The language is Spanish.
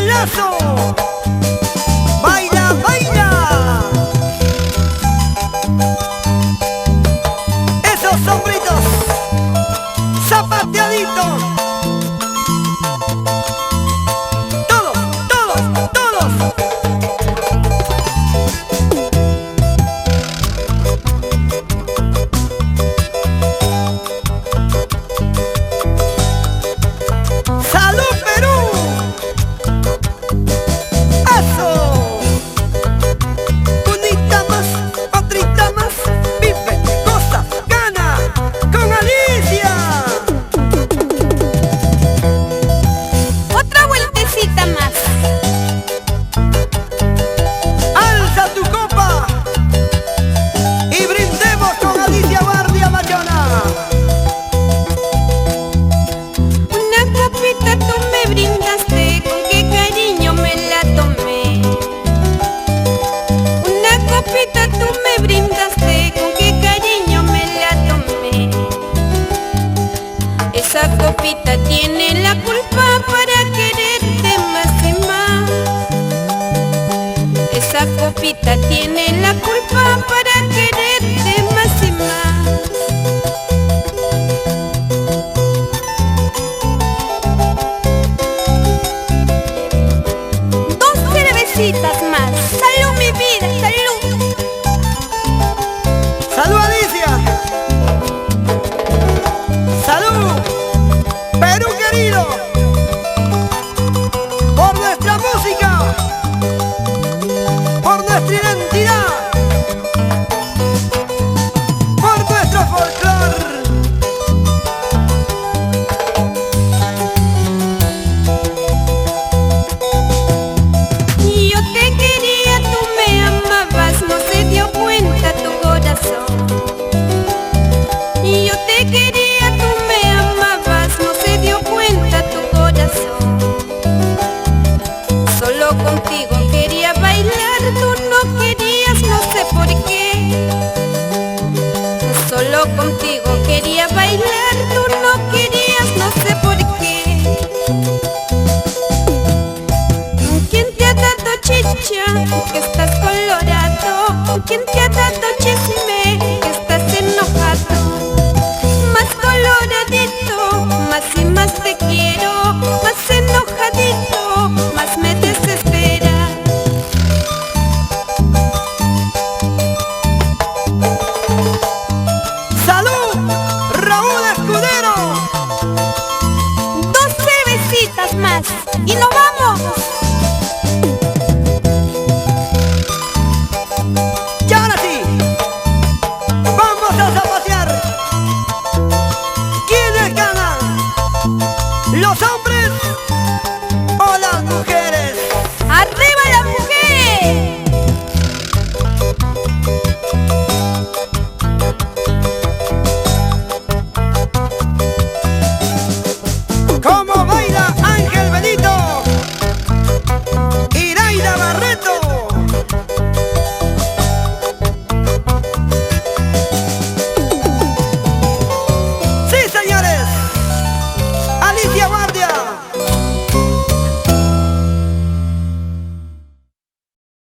Lazo. Baila, baila. Esos sombritos zapateaditos. Todos, todos, todos. ¡Salud, Perú! Esa copita tiene la culpa para quererte más y más. Esa copita tiene la culpa para quererte más y más. Dos cervecitas más. Salud, mi vida, salud. ¡Salud, Alicia! ¡Salud! ¡Perú querido! ¡Por nuestra música! ¡Por nuestra identidad! ¡Por nuestro folclore! Yo te quería, tú me amabas, no se dio cuenta tu corazón. Yo te quería, tú me amabas, no se dio cuenta tu corazón. Solo contigo quería bailar, tú no querías, no sé por qué. Solo contigo quería bailar, tú no querías, no sé por qué. ¿Quién te ha dado chicha? Que estás colorado. ¿Quién te ha dado chicha?